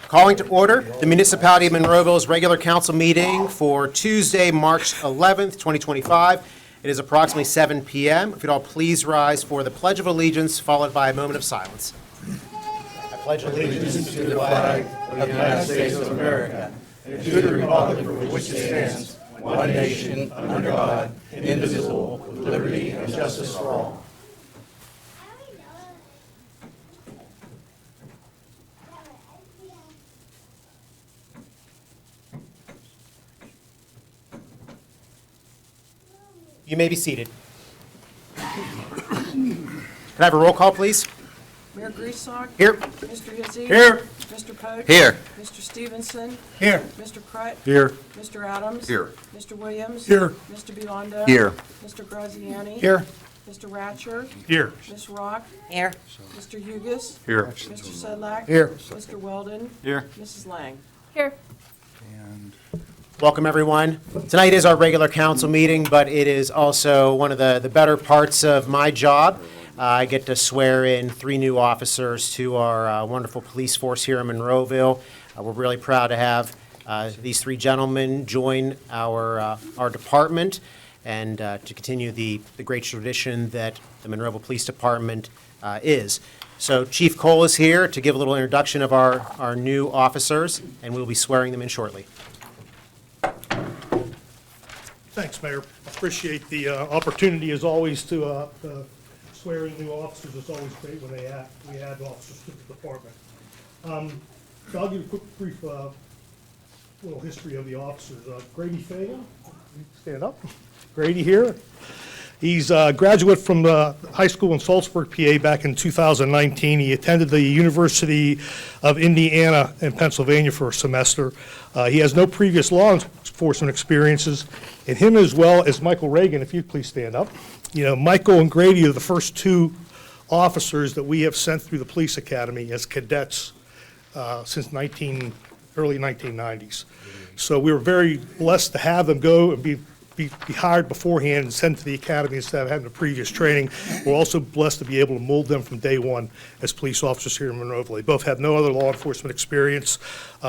Calling to order the Municipality of Monroeville's regular council meeting for Tuesday, March 11th, 2025. It is approximately 7 p.m. If you'd all please rise for the Pledge of Allegiance, followed by a moment of silence. I pledge allegiance to the flag of the United States of America and to the republic for which it stands, one nation, under God, indivisible, with liberty and justice for all. You may be seated. Can I have a roll call, please? Mayor Griessock? Here. Mr. Hizzi? Here. Mr. Poach? Here. Mr. Stevenson? Here. Mr. Krutt? Here. Mr. Adams? Here. Mr. Williams? Here. Mr. Biondo? Here. Mr. Graziani? Here. Mr. Ratcher? Here. Ms. Rock? Here. Mr. Hugus? Here. Mr. Sedlak? Here. Mr. Weldon? Here. Mrs. Lang? Here. Welcome, everyone. Tonight is our regular council meeting, but it is also one of the better parts of my job. I get to swear in 3 new officers to our wonderful police force here in Monroeville. We're really proud to have these 3 gentlemen join our department and to continue the great tradition that the Monroeville Police Department is. So Chief Cole is here to give a little introduction of our new officers, and we'll be swearing them in shortly. Thanks, Mayor. Appreciate the opportunity, as always, to swear in new officers. It's always great when we add officers to the department. So I'll give you a quick, brief little history of the officers. Grady Fagan, stand up. Grady here. He's a graduate from the high school in Salzburg, PA, back in 2019. He attended the University of Indiana in Pennsylvania for a semester. He has no previous law enforcement experiences, and him as well as Michael Reagan, if you'd please stand up. You know, Michael and Grady are the first 2 officers that we have sent through the police academy as cadets since early 1990s. So we were very blessed to have them go and be hired beforehand and sent to the academy instead of having the previous training. We're also blessed to be able to mold them from day one as police officers here in Monroeville. They both have no other law enforcement experience,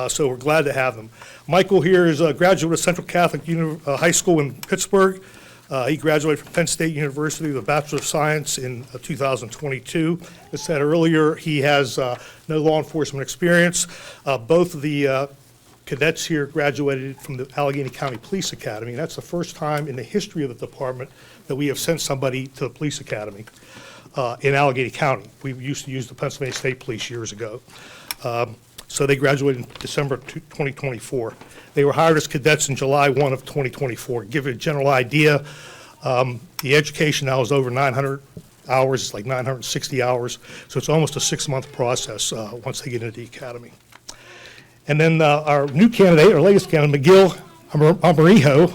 so we're glad to have them. Michael here is a graduate of Central Catholic High School in Pittsburgh. He graduated from Penn State University with a Bachelor of Science in 2022. As said earlier, he has no law enforcement experience. Both of the cadets here graduated from the Allegheny County Police Academy, and that's the first time in the history of the department that we have sent somebody to the police academy in Allegheny County. We used to use the Pennsylvania State Police years ago. So they graduated in December 2024. They were hired as cadets in July 1 of 2024. To give you a general idea, the education now is over 900 hours. It's like 960 hours, so it's almost a 6-month process once they get into the academy. And then our new candidate, our latest candidate, McGill Amarijo,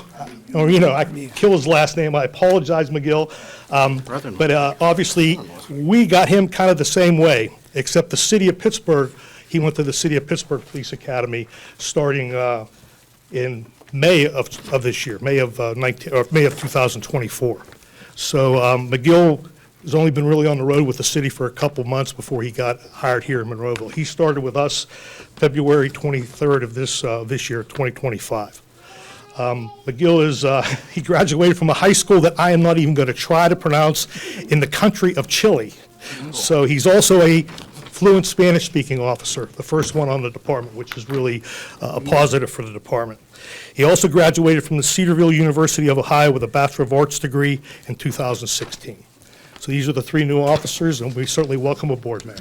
I kill his last name. I apologize, McGill. But obviously, we got him kind of the same way, except the city of Pittsburgh. He went to the City of Pittsburgh Police Academy starting in May of this year, May of 2024. So McGill has only been really on the road with the city for a couple months before he got hired here in Monroeville. He started with us February 23rd of this year, 2025. McGill he graduated from a high school that I am not even going to try to pronounce in the country of Chile. So he's also a fluent Spanish-speaking officer, the first one on the department, which is really a positive for the department. He also graduated from the Cedarville University of Ohio with a Bachelor of Arts degree in 2016. So these are the 3 new officers, and we certainly welcome aboard, Mayor.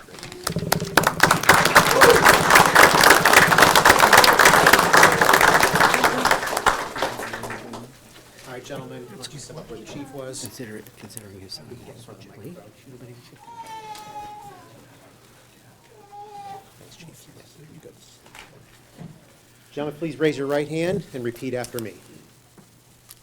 All right, gentlemen, why don't you step up where the chief was? Considering his son. Gentlemen, please raise your right hand and repeat after me.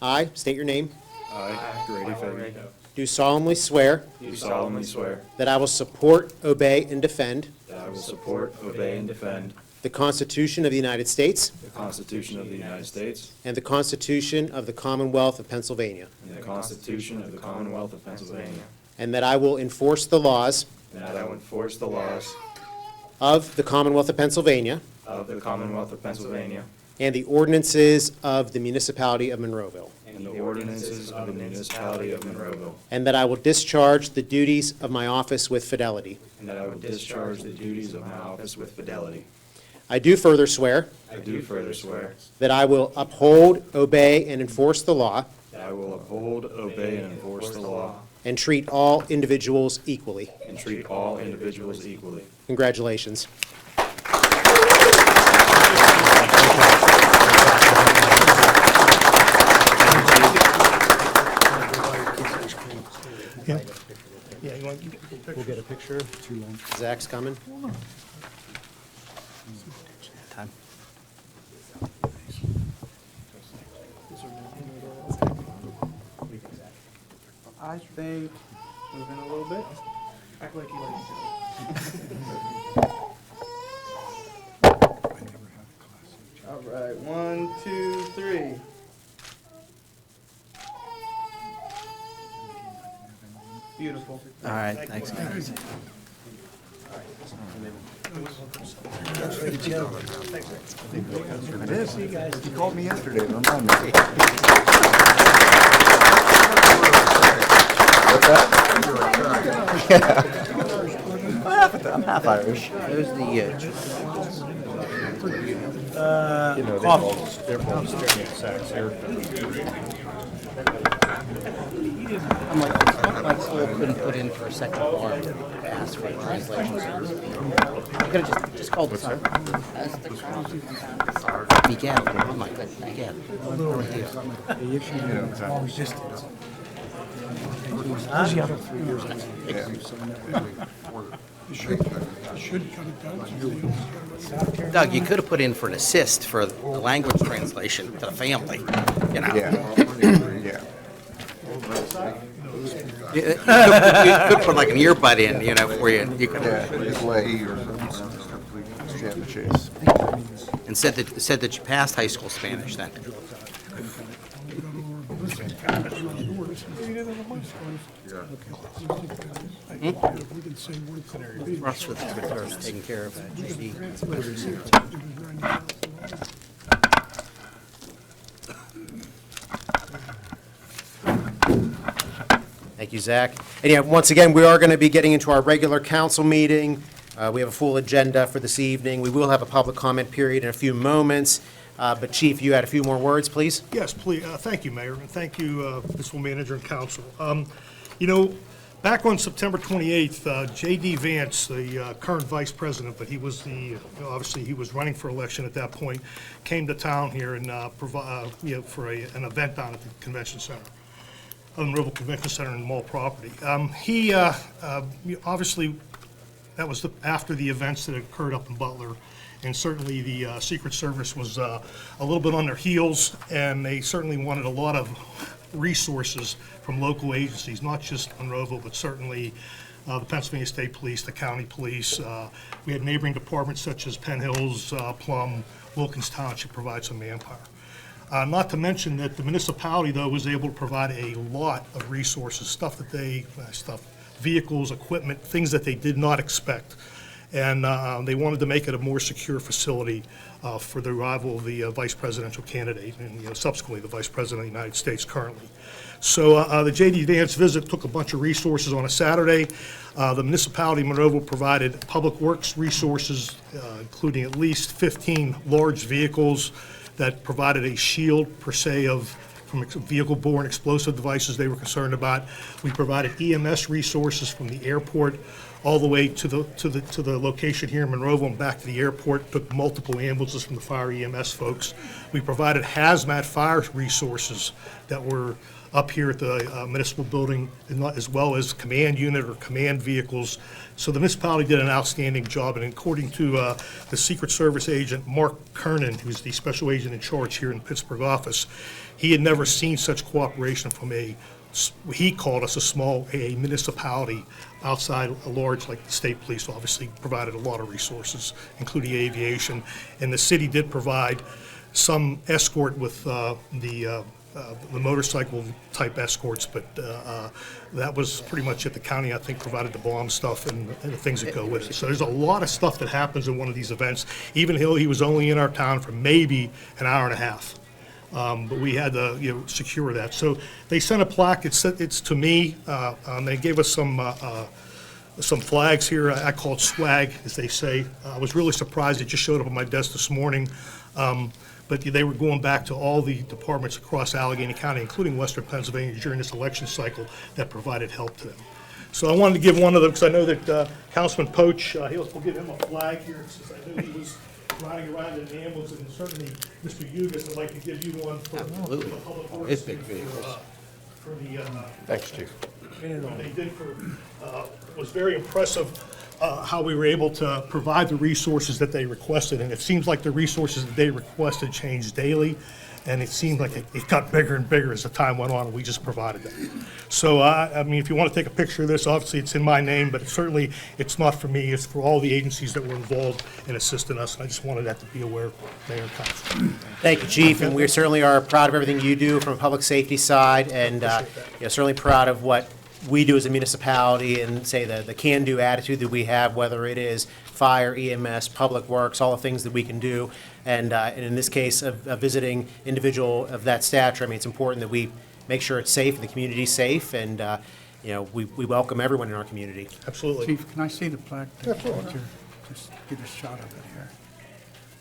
I state your name. I, Grady Fagan, Do solemnly swear do solemnly swear that I will support, obey, and defend that I will support, obey, and defend the Constitution of the United States the Constitution of the United States and the Constitution of the Commonwealth of Pennsylvania, and the Constitution of the Commonwealth of Pennsylvania, and that I will enforce the laws and that I will enforce the laws of the Commonwealth of Pennsylvania of the Commonwealth of Pennsylvania and the ordinances of the Municipality of Monroeville, and the ordinances of the Municipality of Monroeville, and that I will discharge the duties of my office with fidelity. and that I will discharge the duties of my office with fidelity. I do further swear I do further swear that I will uphold, obey, and enforce the law that I will uphold, obey, and enforce the law and treat all individuals equally. and treat all individuals equally. Congratulations. Yeah. Yeah, you want, you get a picture? Zach's coming. I think, move in a little bit. Act like you like All right, 1, 2, 3. Beautiful. All right, thanks, guys. I did. He called me yesterday to remind me. What's that? I'm half Irish. There's the, You know, they're both staring sacks here. I'm like, it's not like Soul couldn't put in for a second bar to ask for a translation service. I could have just called the son. That's the crown. Miguel, oh my God, Miguel. Doug, you could have put in for an assist for the language translation to the family, you know. Yeah. Yeah. You could put like an earbud in, you know, for you. You could, Yeah. Delay or Chad the Chase. and said that you passed high school Spanish then. Russ for the taking care of that. JD. Thank you, Zach. And yeah, once again, we are going to be getting into our regular council meeting. We have a full agenda for this evening. We will have a public comment period in a few moments. But Chief, you had a few more words, please? Yes, please. Thank you, Mayor, and thank you, Municipal Manager and Council. You know, back on September 28th, J.D. Vance, the current Vice President, but he was obviously he was running for election at that point, came to town here and for an event down at the Convention Center, the Monroeville Convention Center and Mall property. He obviously, that was after the events that occurred up in Butler. And certainly the Secret Service was a little bit on their heels, and they certainly wanted a lot of resources from local agencies, not just Monroeville, but certainly the Pennsylvania State Police, the county police. We had neighboring departments such as Penn Hills, Plum, Wilkins Township provide some manpower. Not to mention that the municipality, though, was able to provide a lot of resources, vehicles, equipment, things that they did not expect. And they wanted to make it a more secure facility for the arrival of the vice presidential candidate and subsequently the vice president of the United States currently. So the J.D. Vance visit took a bunch of resources on a Saturday. The municipality of Monroeville provided public works resources, including at least 15 large vehicles that provided a shield per se from vehicle-borne explosive devices they were concerned about. We provided EMS resources from the airport all the way to the location here in Monroeville and back to the airport. Took multiple ambulances from the fire EMS folks. We provided hazmat fire resources that were up here at the municipal building, as well as command unit or command vehicles. So the municipality did an outstanding job, and according to the Secret Service agent, Mark Kernan, who's the special agent in charge here in the Pittsburgh office, he had never seen such cooperation from he called us a municipality outside a large, like the state police obviously provided a lot of resources, including aviation. And the city did provide some escort with the the motorcycle type escorts, but that was pretty much it. The county, I think, provided the bomb stuff and the things that go with it. So there's a lot of stuff that happens in one of these events. Even though he was only in our town for maybe an hour and a half. But we had to, secure that. So they sent a plaque. It's to me. They gave us some flags here. I call it swag, as they say. I was really surprised. It just showed up on my desk this morning. But they were going back to all the departments across Allegheny County, including Western Pennsylvania, during this election cycle that provided help to them. So I wanted to give one of them, because I know that Councilman Poach, we'll give him a flag here, since I know he was riding around in an ambulance, and certainly Mr. Hugus, I'd like to give you one for the public works. It's big vehicles. For the, Thanks, Chief. what they did was very impressive, how we were able to provide the resources that they requested. And it seems like the resources that they requested changed daily, and it seemed like it got bigger and bigger as the time went on, and we just provided them. So, I mean, if you want to take a picture of this, obviously it's in my name, but it's not for me, it's for all the agencies that were involved in assisting us. And I just wanted that to be aware, Mayor and Council. Thank you, Chief, and we certainly are proud of everything you do from a public safety side, and certainly proud of what we do as a municipality, and say the can-do attitude that we have, whether it is fire, EMS, public works, all the things that we can do. And in this case of visiting individual of that stature, I mean, it's important that we make sure it's safe, the community's safe, and we welcome everyone in our community. Absolutely. Chief, can I see the plaque? Absolutely. Just get a shot of it here.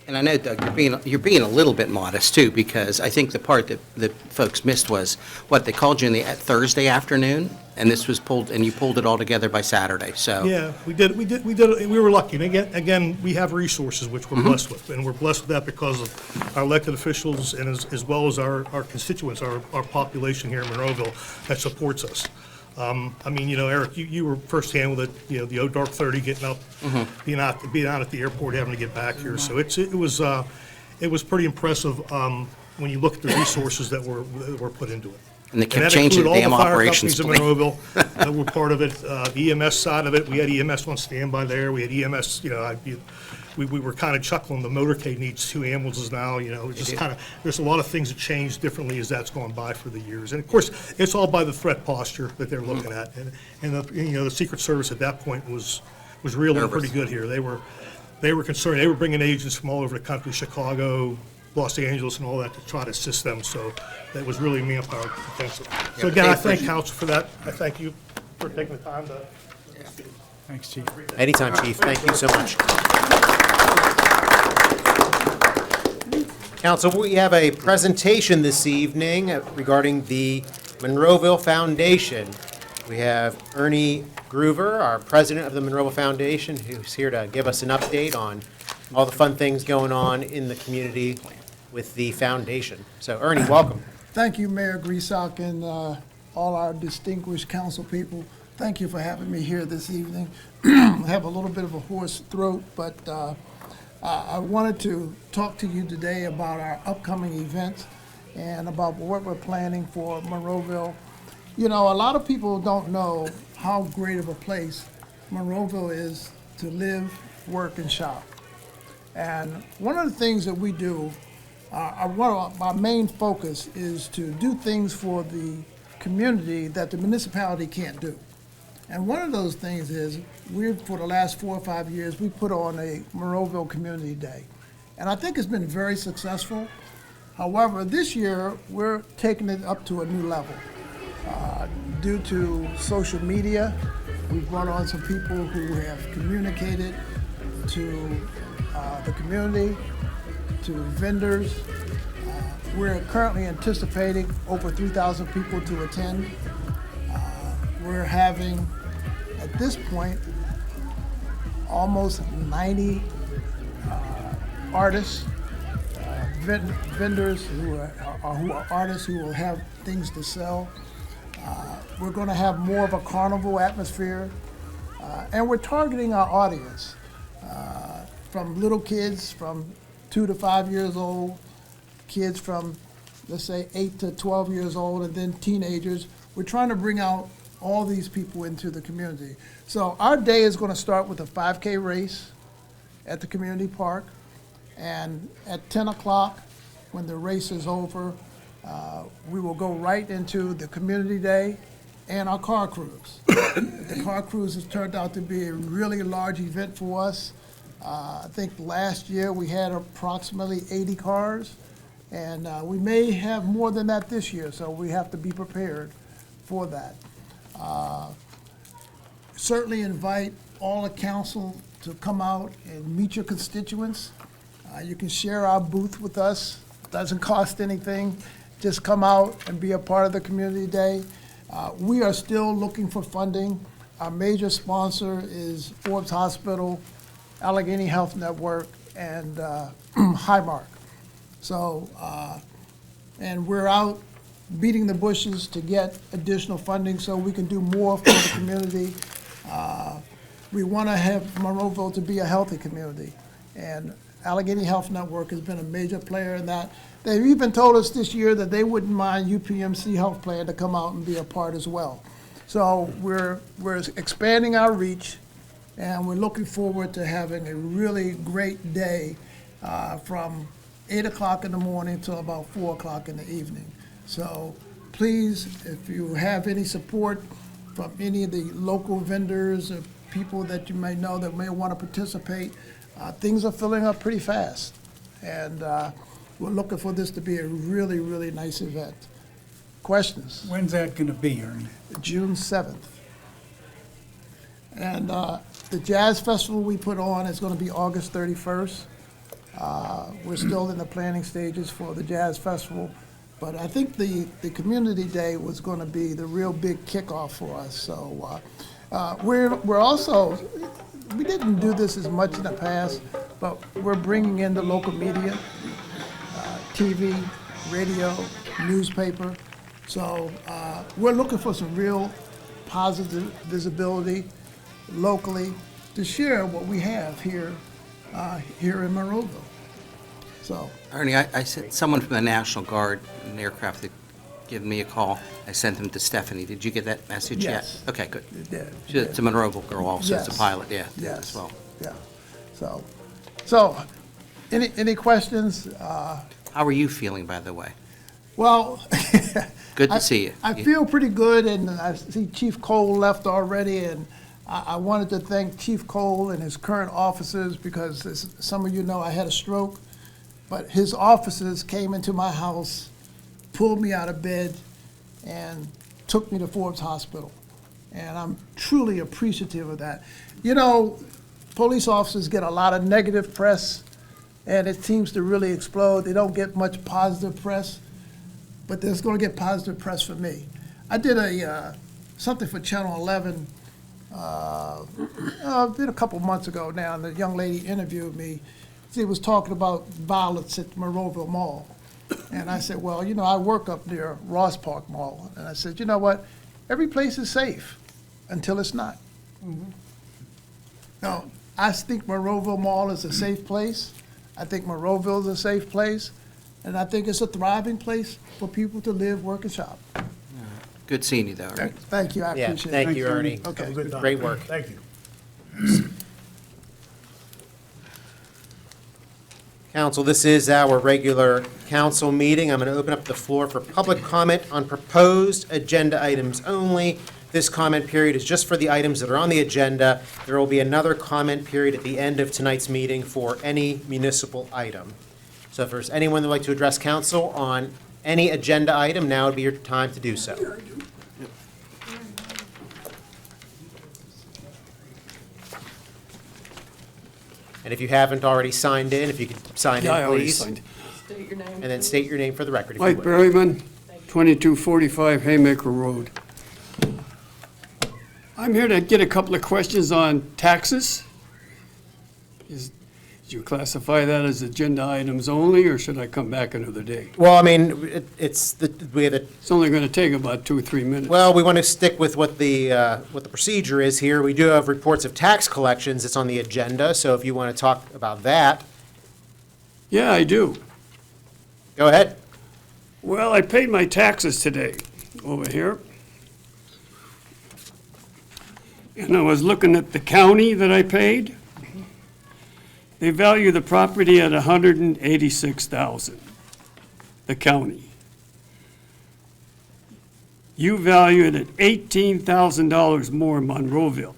And I know, Doug, you're being a little bit modest, too, because I think the part that folks missed was, they called you at Thursday afternoon, and this was you pulled it all together by Saturday, so. Yeah, we did. We were lucky. And again, we have resources which we're blessed with, and we're blessed with that because of our elected officials and as well as our constituents, our population here in Monroeville that supports us. I mean, Eric, you were firsthand with it, the dark 30, getting up, being out at the airport, having to get back here. So it was pretty impressive when you look at the resources that were put into it. And they kept changing the damn operations plan. And that included all the fire companies in Monroeville that were part of it. The EMS side of it, we had EMS on standby there. We had EMS, we were kind of chuckling. The motorcade needs 2 ambulances now, just kind of, there's a lot of things that change differently as that's gone by for the years. And of course, it's all by the threat posture that they're looking at. And the Secret Service at that point was reeling pretty good here. They were concerned. They were bringing agents from all over the country, Chicago, Los Angeles, and all that, to try to assist them. So that was really manpower intensive. So again, I thank council for that. I thank you for taking the time to speak. Thanks, Chief. Anytime, Chief. Thank you so much. Council, we have a presentation this evening regarding the Monroeville Foundation. We have Ernie Groover, our president of the Monroeville Foundation, who's here to give us an update on all the fun things going on in the community with the foundation. So Ernie, welcome. Thank you, Mayor Griesach, and all our distinguished council people. Thank you for having me here this evening. I have a little bit of a hoarse throat, but I wanted to talk to you today about our upcoming events and about what we're planning for Monroeville. A lot of people don't know how great of a place Monroeville is to live, work, and shop. And one of the things that we do, our main focus is to do things for the community that the municipality can't do. And one of those things is, for the last 4 or 5 years, we put on a Monroeville Community Day. And I think it's been very successful. However, this year, we're taking it up to a new level. Due to social media, we've brought on some people who have communicated to the community, to vendors. We're currently anticipating over 3,000 people to attend. We're having, at this point, almost 90 artists, vendors who are artists who will have things to sell. We're going to have more of a carnival atmosphere, and we're targeting our audience from little kids from 2 to 5 years old, kids from, let's say, 8 to 12 years old, and then teenagers. We're trying to bring out all these people into the community. So our day is going to start with a 5K race at the community park, and at 10 o'clock, when the race is over, We will go right into the Community Day and our car cruise. The car cruise has turned out to be a really large event for us. I think last year we had approximately 80 cars, and we may have more than that this year, so we have to be prepared for that. Certainly invite all the council to come out and meet your constituents. You can share our booth with us. Doesn't cost anything. Just come out and be a part of the Community Day. We are still looking for funding. Our major sponsor is Forbes Hospital, Allegheny Health Network, and Highmark. So, and we're out beating the bushes to get additional funding so we can do more for the community. We want to have Monroeville to be a healthy community, and Allegheny Health Network has been a major player in that. They've even told us this year that they wouldn't mind UPMC Health Plan to come out and be a part as well. So we're expanding our reach, and we're looking forward to having a really great day from 8 o'clock in the morning till about 4 o'clock in the evening. So please, if you have any support from any of the local vendors or people that you may know that may want to participate, things are filling up pretty fast. And we're looking for this to be a really, really nice event. Questions? When's that gonna be, Ernie? June 7th. And the Jazz Festival we put on is going to be August 31st. We're still in the planning stages for the Jazz Festival, but I think the Community Day was going to be the real big kickoff for us. So we're also, we didn't do this as much in the past, but we're bringing in the local media, TV, radio, newspaper. So we're looking for some real positive visibility locally to share what we have here in Monroeville. So Ernie, I sent someone from the National Guard, an aircraft, that gave me a call. I sent them to Stephanie. Did you get that message yet? Yes. Okay, good. yeah, It's a Monroeville girl also, it's a Yes. pilot, yeah, Yes. as well. yeah. So any questions? How are you feeling, by the way? Well, Good to see you. I feel pretty good, and I see Chief Cole left already, and I wanted to thank Chief Cole and his current officers because, as some of you know, I had a stroke, but his officers came into my house, pulled me out of bed, and took me to Forbes Hospital. And I'm truly appreciative of that. You know, police officers get a lot of negative press, and it seems to really explode. They don't get much positive press, but there's going to get positive press for me. I did something for Channel 11 did a couple months ago now, and the young lady interviewed me. She was talking about violence at Monroeville Mall. And I said, well, you know, I work up near Ross Park Mall. And I said, you know what? Every place is safe until it's not. No, I think Monroeville Mall is a safe place. I think Monroeville is a safe place. And I think it's a thriving place for people to live, work, and shop. Good seeing you, though, Ernie. Thank you, I Yeah, appreciate it. thank you, Ernie. Okay. Have a good night. Great work. Thank you. Council, this is our regular council meeting. I'm going to open up the floor for public comment on proposed agenda items only. This comment period is just for the items that are on the agenda. There will be another comment period at the end of tonight's meeting for any municipal item. So if there's anyone that would like to address council on any agenda item, now would be your time to do so. And if you haven't already signed in, if you could sign in, Yeah, I already please. signed. State your name. And then state your name for the record, if you Mike would. Berryman, 2245 Haymaker Road. I'm here to get a couple of questions on taxes. Did you classify that as agenda items only, or should I come back another day? Well, I mean, we have the, It's only going to take about 2 or 3 minutes. well, we want to stick with what the procedure is here. We do have reports of tax collections. It's on the agenda, so if you want to talk about that, Yeah, I do. go ahead. Well, I paid my taxes today over here. And I was looking at the county that I paid. They value the property at $186,000, the county. You value it at $18,000 more in Monroeville.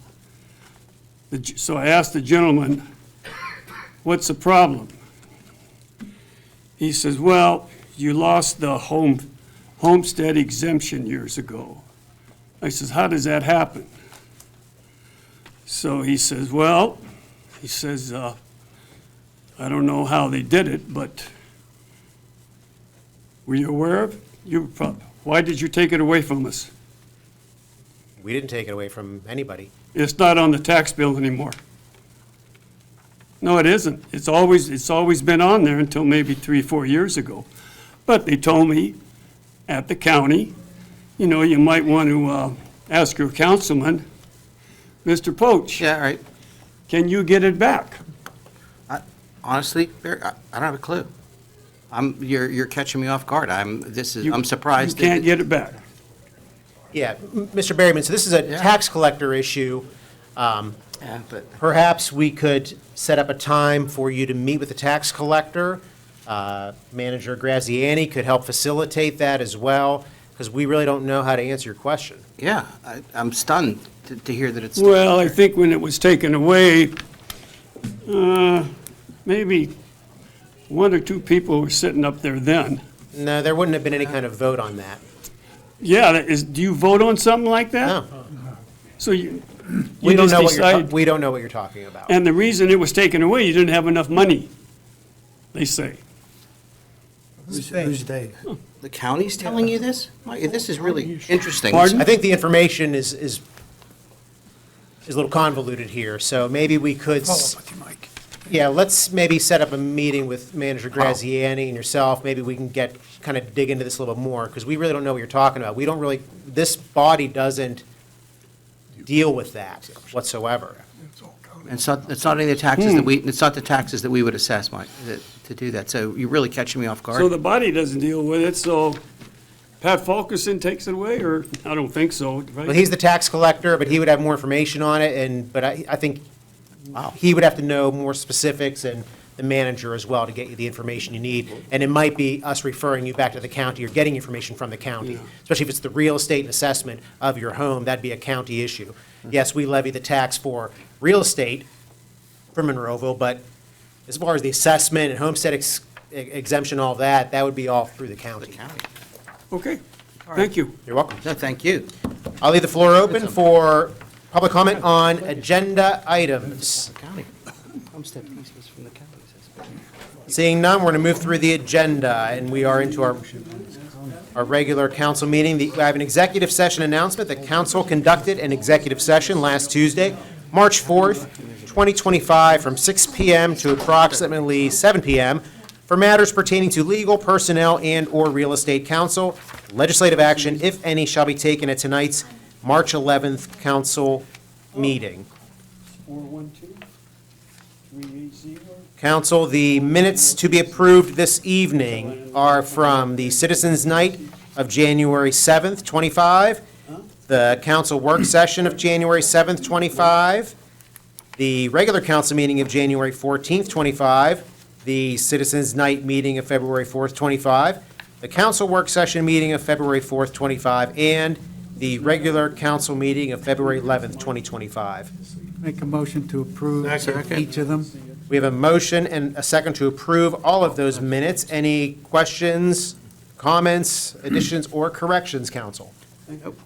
So I asked the gentleman, what's the problem? He says, well, you lost the homestead exemption years ago. I says, how does that happen? So he says, well, I don't know how they did it, but were you aware of it? Why did you take it away from us? We didn't take it away from anybody. It's not on the tax bill anymore. No, it isn't. It's always been on there until maybe 3 or 4 years ago. But they told me at the county, you might want to ask your councilman, Mr. Poach, Yeah, all right. can you get it back? Honestly, Barry, I don't have a clue. You're catching me off guard. I'm surprised. You can't get it back. Yeah, Mr. Berryman, so this is a tax collector issue. Yeah, but Perhaps we could set up a time for you to meet with the tax collector. Manager Graziani could help facilitate that as well, because we really don't know how to answer your question. yeah, I'm stunned to hear that it's. Well, I think when it was taken away, maybe 1 or 2 people were sitting up there then. No, there wouldn't have been any kind of vote on that. Yeah, do you vote on something like that? No. So you We don't just know what you're, decided, we don't know what you're talking about. and the reason it was taken away, you didn't have enough money, they say. Who's they? The county's telling you this? This is really interesting. Pardon? I think the information is a little convoluted here, so maybe we could, Follow up with you, Mike. yeah, let's maybe set up a meeting with Manager Graziani and yourself. Maybe we can kind of dig into this a little bit more, because we really don't know what you're talking about. We don't really, this body doesn't deal with that whatsoever. And so it's not any of the taxes it's not the taxes that we would assess, Mike, to do that. So you're really catching me off guard. So the body doesn't deal with it, so Pat Fulkerson takes it away, or, I don't think so, right? Well, he's the tax collector, but he would have more information on it, but I think he would have to know more specifics, and the manager as well, to get you the information you need. And it might be us referring you back to the county or getting information from the county, especially if it's the real estate and assessment of your home. That'd be a county issue. Yes, we levy the tax for real estate for Monroeville, but as far as the assessment and homestead exemption, all that would be all through the county. Okay, thank you. You're welcome. No, thank you. I'll leave the floor open for public comment on agenda items. County. Homestead piece was from the county. Seeing none, we're going to move through the agenda, and we are into our regular council meeting. I have an executive session announcement. The council conducted an executive session last Tuesday, March 4th, 2025, from 6 p.m. to approximately 7 p.m. for matters pertaining to legal, personnel, and/or real estate counsel. Legislative action, if any, shall be taken at tonight's March 11th council meeting. 412-380. Council, the minutes to be approved this evening are from the Citizens' Night of January 7th, 25, the council work session of January 7th, 25, the regular council meeting of January 14th, 25, the Citizens' Night meeting of February 4th, 25, the council work session meeting of February 4th, 25, and the regular council meeting of February 11th, 2025. Make a motion to approve Second. each of them. We have a motion and a second to approve all of those minutes. Any questions, comments, additions, or corrections, council? Nope.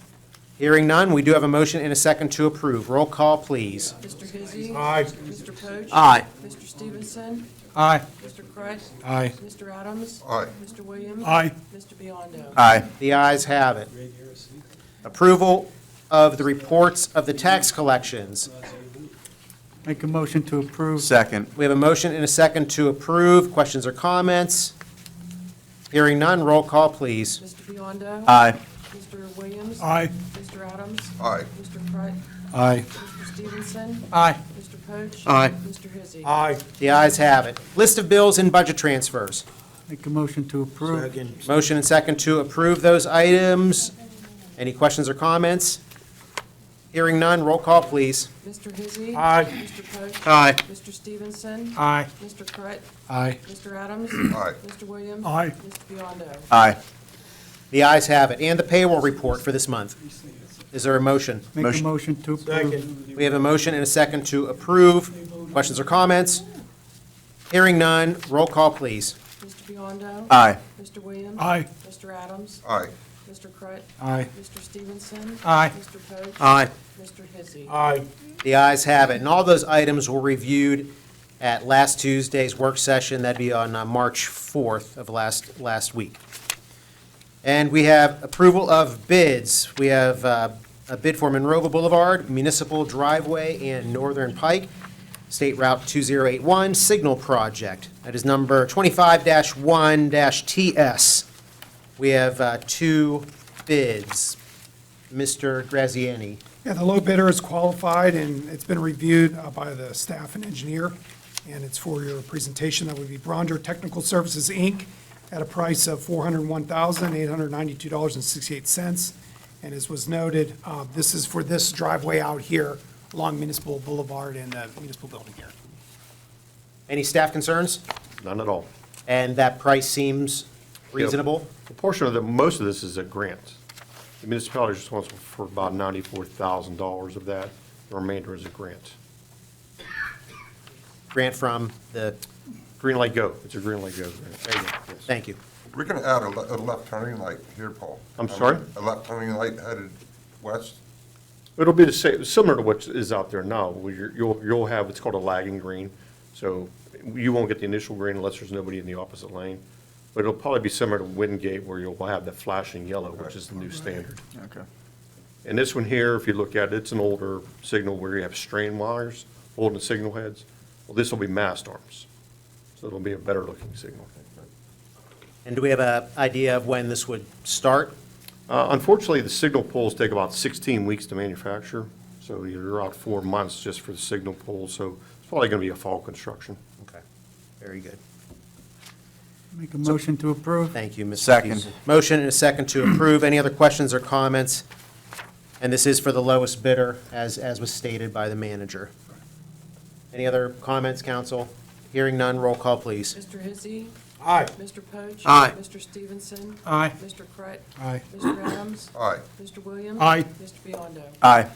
Hearing none, we do have a motion and a second to approve. Roll call, please. Mr. Hizzy. Aye. Mr. Poach. Aye. Mr. Stevenson. Aye. Mr. Crett. Aye. Mr. Adams. Aye. Mr. Williams. Aye. Mr. Biondo. Aye. The ayes have it. Approval of the reports of the tax collections. Make a motion to approve. Second. We have a motion and a second to approve. Questions or comments? Hearing none, roll call, please. Mr. Biondo. Aye. Mr. Williams. Aye. Mr. Adams. Aye. Mr. Crett. Aye. Mr. Stevenson. Aye. Mr. Poach. Aye. Mr. Hizzy. Aye. The ayes have it. List of bills and budget transfers. Make a motion to approve. Motion and second to approve those items. Any questions or comments? Hearing none, roll call, please. Mr. Hizzy. Aye. Mr. Poach. Aye. Mr. Stevenson. Aye. Mr. Crett. Aye. Mr. Adams. Aye. Mr. Williams. Aye. Mr. Biondo. Aye. The ayes have it. And the payroll report for this month. Is there a motion? Make a motion to approve. We have a motion and a second to approve. Questions or comments? Hearing none, roll call, please. Mr. Biondo? Aye. Mr. Williams? Aye. Mr. Adams? Aye. Mr. Crett? Aye. Mr. Stevenson? Aye. Mr. Poach? Aye. Mr. Hizzy? Aye. The ayes have it. And all those items were reviewed at last Tuesday's work session. That'd be on March 4th of last week. And we have approval of bids. We have a bid for Monroeville Boulevard, Municipal Driveway, and Northern Pike, State Route 2081 Signal Project. That is number 25-1-TS. We have two bids. Mr. Graziani. Yeah, the low bidder is qualified, and it's been reviewed by the staff and engineer, and it's for your presentation. That would be Bronder Technical Services, Inc., at a price of $401,892.68. And as was noted, this is for this driveway out here along Municipal Boulevard and the municipal building here. Any staff concerns? None at all. And that price seems reasonable? A portion of most of this is a grant. The municipality is responsible for about $94,000 of that. The remainder is a grant. Grant from the, Green Light Go. It's a Green Light Go grant. there you go. Yes. Thank you. We're gonna add a left turning light here, Paul. I'm sorry? A left turning light headed west. It'll be the same, similar to what is out there now. You'll have, it's called a lagging green. So you won't get the initial green unless there's nobody in the opposite lane. But it'll probably be similar to Wingate where you'll have that flashing yellow, which is the new standard. Okay. And this one here, if you look at it, it's an older signal where you have strain wires holding the signal heads. Well, this will be mast arms. So it'll be a better looking signal. And do we have an idea of when this would start? Unfortunately, the signal poles take about 16 weeks to manufacture. So you're out 4 months just for the signal poles. So it's probably going to be a fall construction. Okay, very good. Make a motion to approve. Thank you, Mr. Second. Stevenson. Motion and a second to approve. Any other questions or comments? And this is for the lowest bidder, as was stated by the manager. Any other comments, council? Hearing none, roll call, please. Mr. Hizzy? Aye. Mr. Poach? Aye. Mr. Stevenson? Aye. Mr. Crett? Aye. Mr. Adams? Aye. Mr. Williams? Aye. Mr. Biondo? Aye.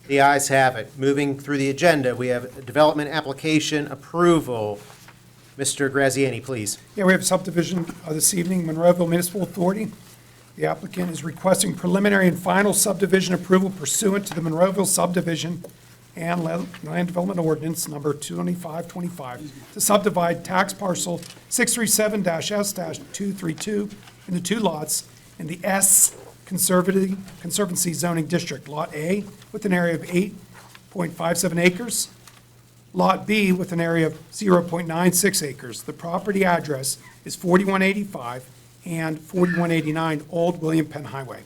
The ayes have it. Moving through the agenda, we have development application approval. Mr. Graziani, please. Yeah, we have subdivision this evening, Monroeville Municipal Authority. The applicant is requesting preliminary and final subdivision approval pursuant to the Monroeville subdivision and land development ordinance number 2525 to subdivide tax parcel 637-S-232 into two lots in the S Conservancy zoning district, Lot A with an area of 8.57 acres, Lot B with an area of 0.96 acres. The property address is 4185 and 4189 Old William Penn Highway.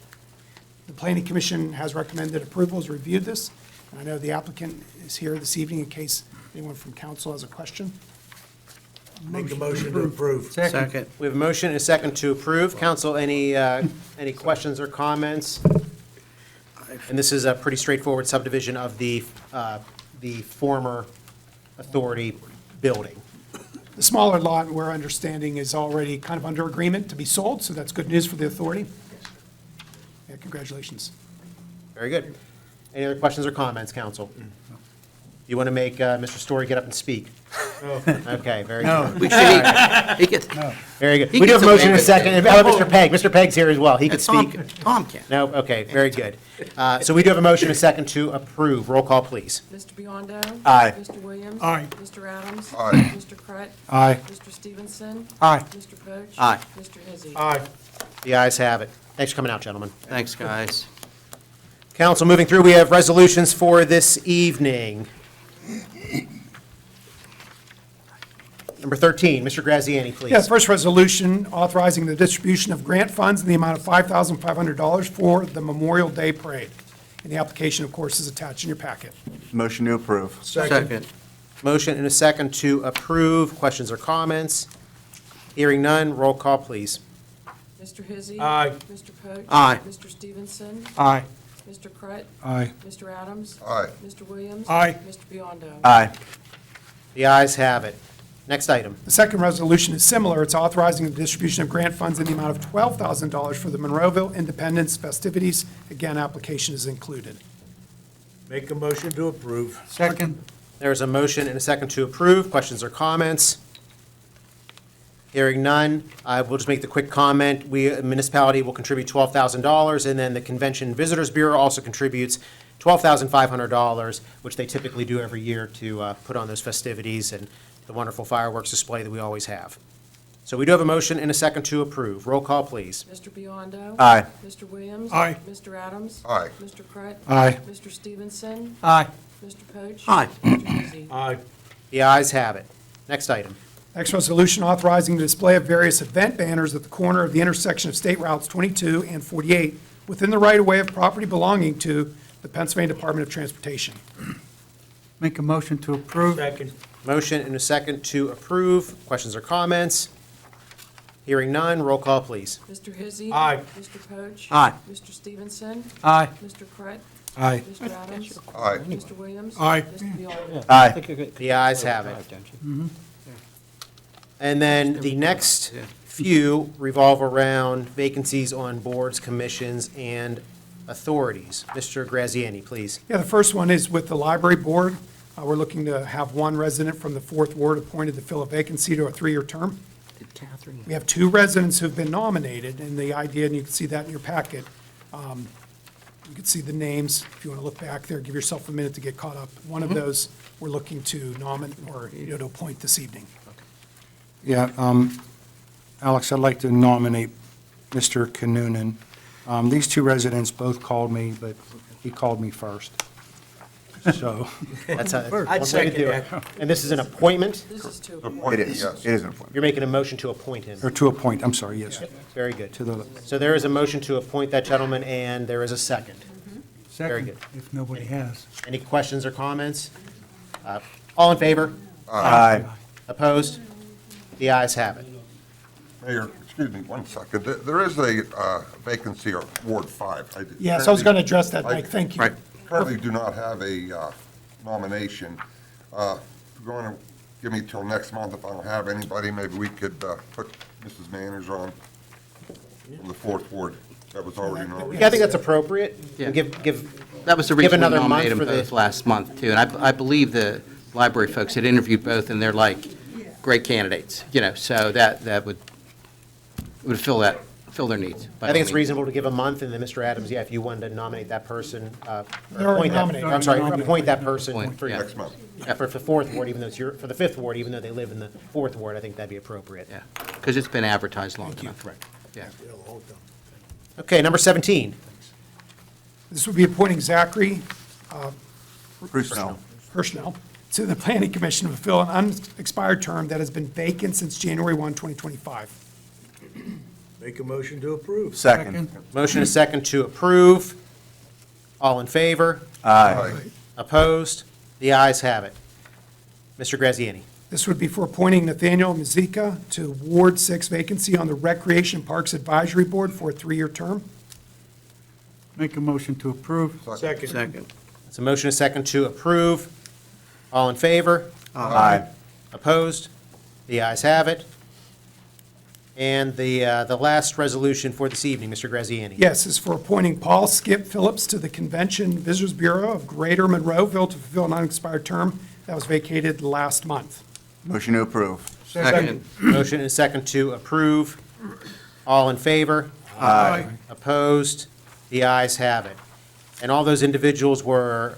The Planning Commission has recommended approval, has reviewed this, and I know the applicant is here this evening in case anyone from council has a question. Make a motion to approve. Second. We have a motion and a second to approve. Council, any questions or comments? And this is a pretty straightforward subdivision of the former authority building. The smaller lot, we're understanding, is already kind of under agreement to be sold, so that's good news for the authority. Yeah, congratulations. Very good. Any other questions or comments, council? You want to make Mr. Story get up and speak? Okay, very good. We should, he could, Very good. He We do have a gets motion and a away with second. it. How about Mr. Pegg? Mr. Pegg's here as well. He could speak. Tom can. No? Okay, very good. So we do have a motion and a second to approve. Roll call, please. Mr. Biondo? Aye. Mr. Williams? Aye. Mr. Adams? Aye. Mr. Crett? Aye. Mr. Stevenson? Aye. Mr. Poach? Aye. Mr. Hizzy? Aye. The ayes have it. Thanks for coming out, gentlemen. Thanks, guys. Council, moving through, we have resolutions for this evening. Number 13, Mr. Graziani, please. Yeah, the first resolution authorizing the distribution of grant funds in the amount of $5,500 for the Memorial Day Parade. And the application, of course, is attached in your packet. Motion to approve. Second. Motion and a second to approve. Questions or comments? Hearing none, roll call, please. Mr. Hizzy? Aye. Mr. Poach? Aye. Mr. Stevenson? Aye. Mr. Crett? Aye. Mr. Adams? Aye. Mr. Williams? Aye. Mr. Biondo? Aye. The ayes have it. Next item. The second resolution is similar. It's authorizing the distribution of grant funds in the amount of $12,000 for the Monroeville Independence festivities. Again, application is included. Make a motion to approve. Second. There's a motion and a second to approve. Questions or comments? Hearing none, I will just make the quick comment. Municipality will contribute $12,000, and then the Convention Visitors Bureau also contributes $12,500, which they typically do every year to put on those festivities and the wonderful fireworks display that we always have. So we do have a motion and a second to approve. Roll call, please. Mr. Biondo? Aye. Mr. Williams? Aye. Mr. Adams? Aye. Mr. Crett? Aye. Mr. Stevenson? Aye. Mr. Poach? Aye. Mr. Hizzy? Aye. The ayes have it. Next item. Next resolution authorizing the display of various event banners at the corner of the intersection of State Routes 22 and 48 within the right-of-way of property belonging to the Pennsylvania Department of Transportation. Make a motion to approve. Second. Motion and a second to approve. Questions or comments? Hearing none, roll call, please. Mr. Hizzy? Aye. Mr. Poach? Aye. Mr. Stevenson? Aye. Mr. Crett? Aye. Mr. Adams? Aye. Mr. Williams? Aye. Mr. Biondo? Aye. The ayes have it. And then the next few revolve around vacancies on boards, commissions, and authorities. Mr. Graziani, please. Yeah, the first one is with the library board. We're looking to have one resident from the 4th Ward appointed to fill a vacancy to a 3-year term. Did Catherine? We have 2 residents who've been nominated, and the idea, and you can see that in your packet, you can see the names, if you want to look back there, give yourself a minute to get caught up. One of those we're looking to nominate, or, to appoint this evening. Yeah, Alex, I'd like to nominate Mr. Kanunen. These 2 residents both called me, but he called me first. So, That's I'd one way to second do it. that. And this is an appointment? This is to Appoint, yes. It is an appointment. You're making a motion to appoint him. or to appoint, I'm sorry, yes, Very good. to the, So there is a motion to appoint that gentleman, and there is a second. Very good. If nobody has. Any questions or comments? All in favor? Aye. Opposed? The ayes have it. Mayor, excuse me, one second. There is a vacancy on Ward 5. Yes, I was going to address that, Mike, thank you. Right. Currently do not have a nomination. If you're going to give me till next month, if I don't have anybody, maybe we could put Mrs. Manners on from the 4th Ward. That was already nominated. Yeah, I think that's appropriate. Yeah. Give That was the Give reason we another month nominated them for the- both last month, too. And I believe the library folks had interviewed both, and they're like great candidates, so that would fill their needs. by I think all it's means. reasonable to give a month, and then Mr. Adams, yeah, if you wanted to nominate that person, or They're already appoint that, nominated. I'm sorry, appoint that person Appoint, for yeah. Next month. for the 4th Ward, even though it's for the 5th Ward, even though they live in the 4th Ward, I think that'd be appropriate. Yeah, because it's been advertised long enough. Correct. Yeah. Okay, number 17. This would be appointing Zachary Personnel. Personnel to the Planning Commission to fulfill an unexpired term that has been vacant since January 1, 2025. Make a motion to approve. Second. Motion is second to approve. All in favor? Aye. Opposed? The ayes have it. Mr. Graziani. This would be for appointing Nathaniel Mazika to Ward 6 vacancy on the Recreation Parks Advisory Board for a 3-year term. Make a motion to approve. Second. Second. It's a motion is second to approve. All in favor? Aye. Opposed? The ayes have it. And the last resolution for this evening, Mr. Graziani. Yes, is for appointing Paul Skip Phillips to the Convention Visitors Bureau of Greater Monroeville to fulfill an unexpired term that was vacated last month. Motion to approve. Second. Motion is second to approve. All in favor? Aye. Opposed? The ayes have it. And all those individuals were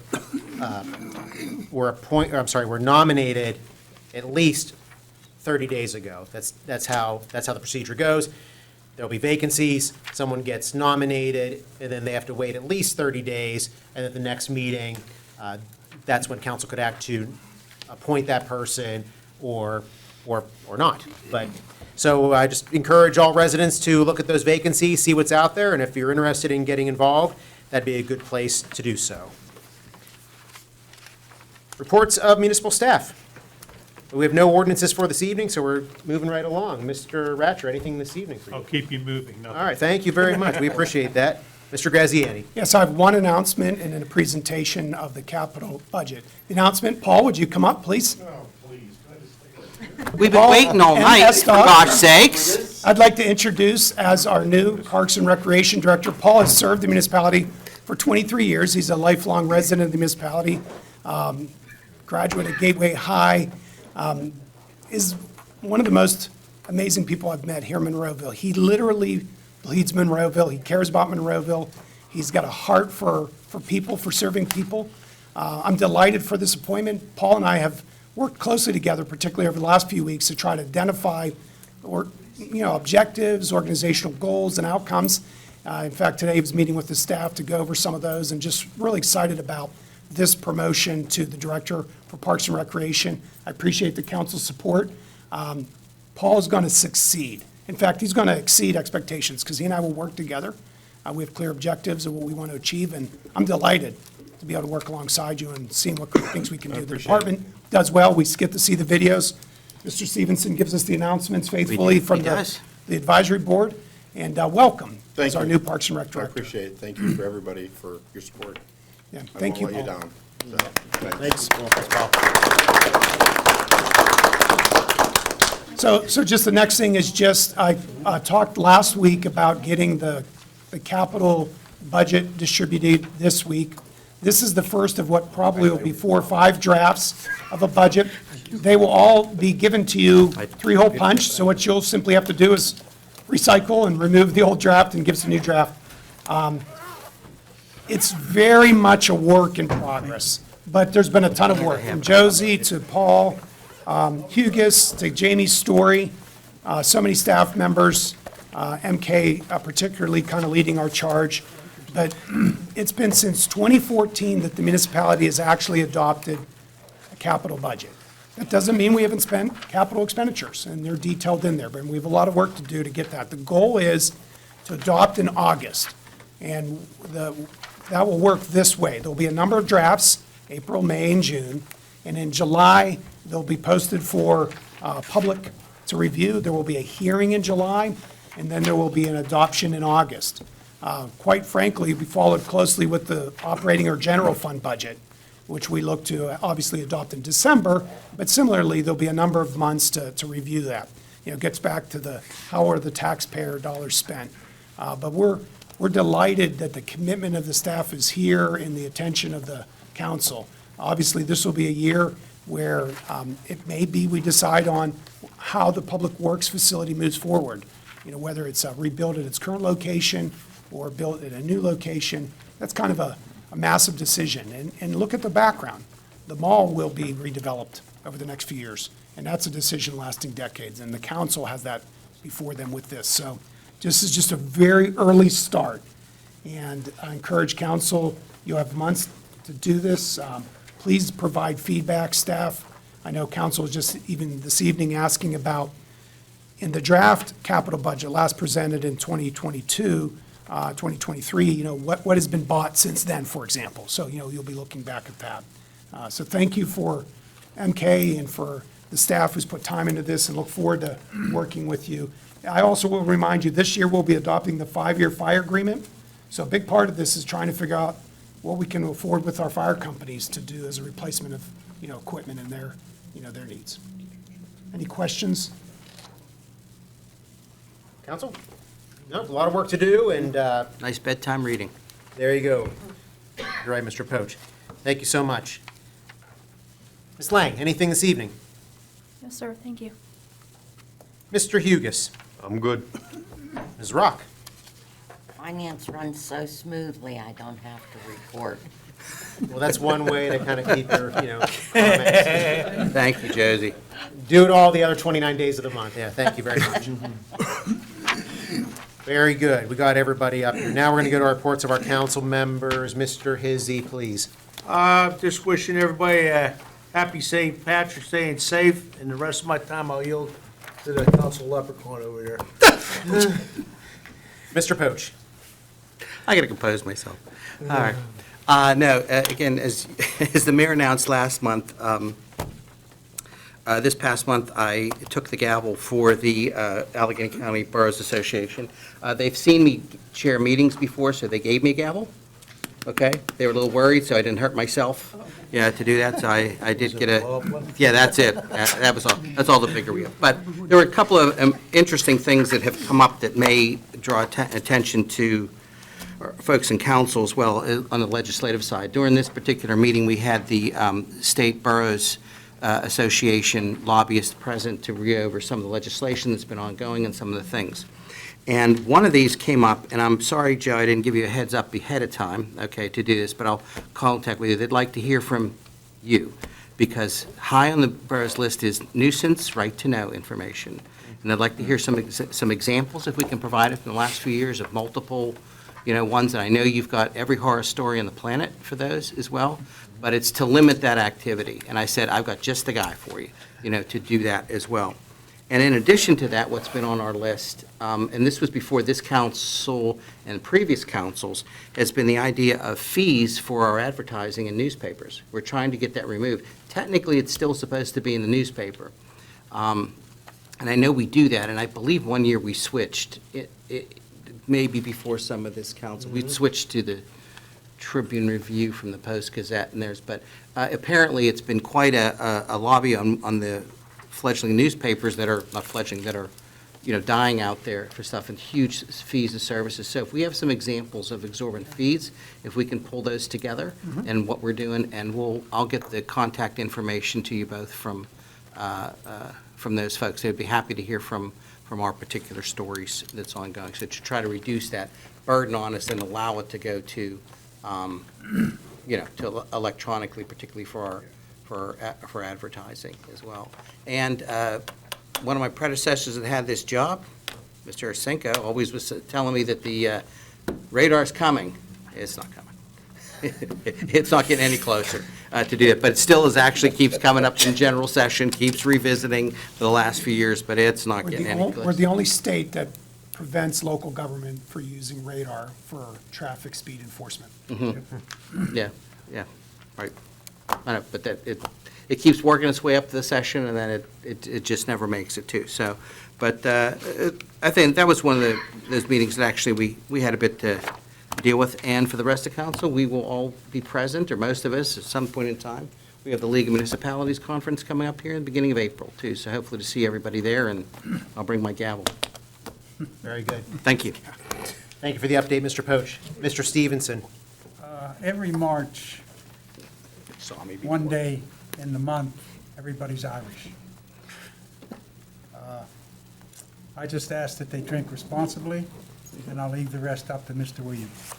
nominated at least 30 days ago. That's how the procedure goes. There'll be vacancies, someone gets nominated, and then they have to wait at least 30 days, and at the next meeting, that's when council could act to appoint that person or not. So I just encourage all residents to look at those vacancies, see what's out there, and if you're interested in getting involved, that'd be a good place to do so. Reports of municipal staff. We have no ordinances for this evening, so we're moving right along. Mr. Ratcher, anything this evening for you? I'll keep you moving. All right, thank you very much. We appreciate that. Mr. Graziani. Yes, I have one announcement and then a presentation of the capital budget. The announcement, Paul, would you come up, please? Oh, please. We've been waiting all And night, for Estock. gosh sakes. I'd like to introduce as our new Parks and Recreation Director. Paul has served the municipality for 23 years. He's a lifelong resident of the municipality, graduate at Gateway High, is one of the most amazing people I've met here in Monroeville. He literally bleeds Monroeville. He cares about Monroeville. He's got a heart for people, for serving people. I'm delighted for this appointment. Paul and I have worked closely together, particularly over the last few weeks, to try to identify objectives, organizational goals, and outcomes. In fact, today I was meeting with the staff to go over some of those, and just really excited about this promotion to the Director for Parks and Recreation. I appreciate the council's support. Paul is going to succeed. In fact, he's going to exceed expectations, because he and I will work together. We have clear objectives of what we want to achieve, and I'm delighted to be able to work alongside you and seeing what things we can do. The department does well. We get to see the videos. Mr. Stevenson gives us the announcements faithfully from the advisory board, and welcome as our new Parks and Rec I Director. appreciate it. Thank you for everybody for your support. Yeah, thank you, I won't let Paul. you down. So, thanks. So just the next thing is just, I talked last week about getting the capital budget distributed this week. This is the first of what probably will be 4 or 5 drafts of a budget. They will all be given to you 3-hole punch, so what you'll simply have to do is recycle and remove the old draft and give us a new draft. It's very much a work in progress, but there's been a ton of work, from Josie to Paul, Hugus to Jamie Story, so many staff members, MK particularly kind of leading our charge. But it's been since 2014 that the municipality has actually adopted a capital budget. That doesn't mean we haven't spent capital expenditures, and they're detailed in there, but we have a lot of work to do to get that. The goal is to adopt in August, and that will work this way. There'll be a number of drafts, April, May, and June, and in July, they'll be posted for public to review. There will be a hearing in July, and then there will be an adoption in August. Quite frankly, we followed closely with the operating or general fund budget, which we look to obviously adopt in December, but similarly, there'll be a number of months to review that. It gets back to how are the taxpayer dollars spent. But we're delighted that the commitment of the staff is here and the attention of the council. Obviously, this will be a year where it may be we decide on how the public works facility moves forward. Whether it's rebuilt at its current location or built at a new location. That's kind of a massive decision. And look at the background. The mall will be redeveloped over the next few years, and that's a decision lasting decades, and the council has that before them with this. So this is just a very early start, and I encourage council, you have months to do this. Please provide feedback, staff. I know council was just even this evening asking about, in the draft capital budget last presented in 2022, 2023, what has been bought since then, for example. So, you'll be looking back at that. So thank you for MK and for the staff who's put time into this, and look forward to working with you. I also will remind you, this year we'll be adopting the 5-year fire agreement. So a big part of this is trying to figure out what we can afford with our fire companies to do as a replacement of, equipment and their needs. Any questions? Council? No, a lot of work to do, and Nice bedtime reading. there you go. You're right, Mr. Poach. Thank you so much. Ms. Lang, anything this evening? Yes, sir, thank you. Mr. Hugus? I'm good. Ms. Rock? Finance runs so smoothly, I don't have to report. Well, that's one way to kind of keep your, comments. Thank you, Josie. Do it all the other 29 days of the month. Yeah, thank you very much. Very good. We got everybody up here. Now we're going to go to our reports of our council members. Mr. Hizzy, please. Just wishing everybody a happy St. Patrick's Day and safe, and the rest of my time I'll yield to the council leprechaun over there. Mr. Poach. I got to compose myself. All right. Again, as the mayor announced last month, this past month, I took the gavel for the Allegheny County Boroughs Association. They've seen me chair meetings before, so they gave me a gavel. okay? They were a little worried, so I didn't hurt myself, to do that, so I did get yeah, that's it. That was all, that's all the bigger wheel. But there were a couple of interesting things that have come up that may draw attention to folks in council as well on the legislative side. During this particular meeting, we had the State Boroughs Association lobbyists present to go over some of the legislation that's been ongoing and some of the things. And one of these came up, and I'm sorry, Joe, I didn't give you a heads up ahead of time, okay, to do this, but I'll contact with you. They'd like to hear from you, because high on the borough's list is nuisance, right-to-know information. And I'd like to hear some examples, if we can provide it, from the last few years of multiple, ones, and I know you've got every horror story on the planet for those as well, but it's to limit that activity. And I said, I've got just the guy for you, to do that as well. And in addition to that, what's been on our list, and this was before this council and previous councils, has been the idea of fees for our advertising in newspapers. We're trying to get that removed. Technically, it's still supposed to be in the newspaper. And I know we do that, and I believe one year we switched. Maybe before some of this council, we switched to the Tribune Review from the Post-Gazette and theirs, but apparently it's been quite a lobby on the fledgling newspapers that are, not fledgling, that are, dying out there for stuff, and huge fees and services. So if we have some examples of exorbitant fees, if we can pull those together and what we're doing, and I'll get the contact information to you both from those folks. They'd be happy to hear from our particular stories that's ongoing. So to try to reduce that burden on us and allow it to go to, to electronically, particularly for advertising as well. And one of my predecessors that had this job, Mr. Arsenko, always was telling me that the radar's coming. It's not coming. It's not getting any closer to do it, but it still actually keeps coming up in general session, keeps revisiting for the last few years, but it's not getting any We're closer. the only state that prevents local government for using radar for traffic speed enforcement. Yeah, right. I know, but it keeps working its way up to the session, and then it just never makes it to. So, but I think that was one of those meetings that actually we had a bit to deal with. And for the rest of council, we will all be present, or most of us, at some point in time. We have the League of Municipalities Conference coming up here in the beginning of April, too. So hopefully to see everybody there, and I'll bring my gavel. Very good. Thank you. Thank you for the update, Mr. Poach. Mr. Stevenson. Every March, Saw me one day in the month, everybody's Irish. I just ask that they drink responsibly, and I'll leave the rest up to Mr. Williams.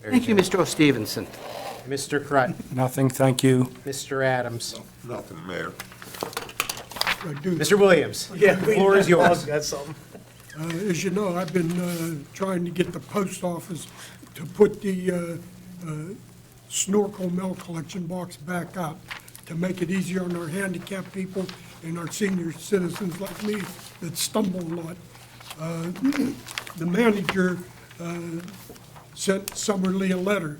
Thank you, Mr. Stevenson. Mr. Crut. Nothing, thank you. Mr. Adams. Nothing, Mayor. Mr. Williams. Yeah, The floor is yours. Got something. As you know, I've been trying to get the post office to put the snorkel mail collection box back up to make it easier on our handicapped people and our senior citizens like me that stumble a lot. The manager sent Summerlee a letter,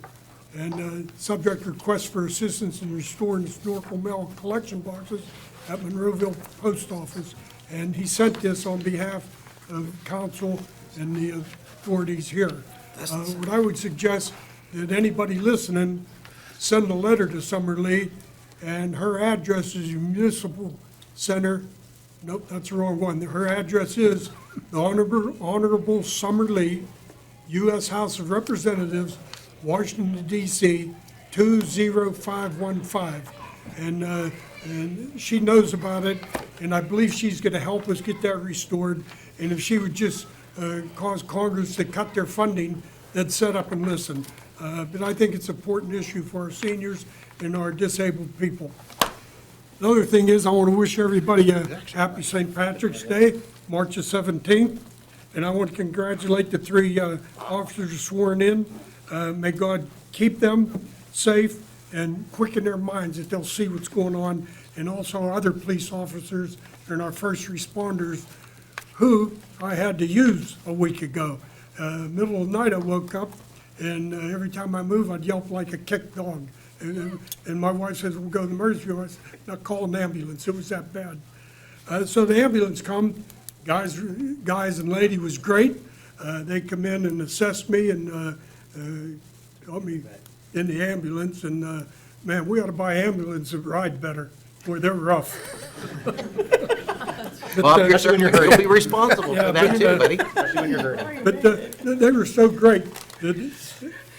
and subject request for assistance in restoring snorkel mail collection boxes at Monroeville Post Office. And he sent this on behalf of council and the authorities here. What I would suggest that anybody listening, send a letter to Summerlee, and her address is Municipal Center. Nope, that's the wrong one. Her address is the Honorable Summerlee, U.S. House of Representatives, Washington, D.C., 20515. And she knows about it, and I believe she's going to help us get that restored. And if she would just cause Congress to cut their funding, they'd set up and listen. But I think it's an important issue for our seniors and our disabled people. The other thing is, I want to wish everybody a happy St. Patrick's Day, March the 17th. And I want to congratulate the 3 officers sworn in. May God keep them safe and quicken their minds that they'll see what's going on. And also our other police officers and our first responders who I had to use a week ago. Middle of the night I woke up, and every time I move I'd yelp like a kicked dog. And my wife says, we'll go to the emergency room. I said, "No, call an ambulance." It was that bad. So the ambulance come, guys and lady was great. They come in and assessed me and got me in the ambulance, and, man, we ought to buy ambulances that ride better. Boy, they're rough. Bob, especially when you're hurting. You'll be responsible Yeah, for that but, too, buddy. Especially when you're hurting. But they were so great. that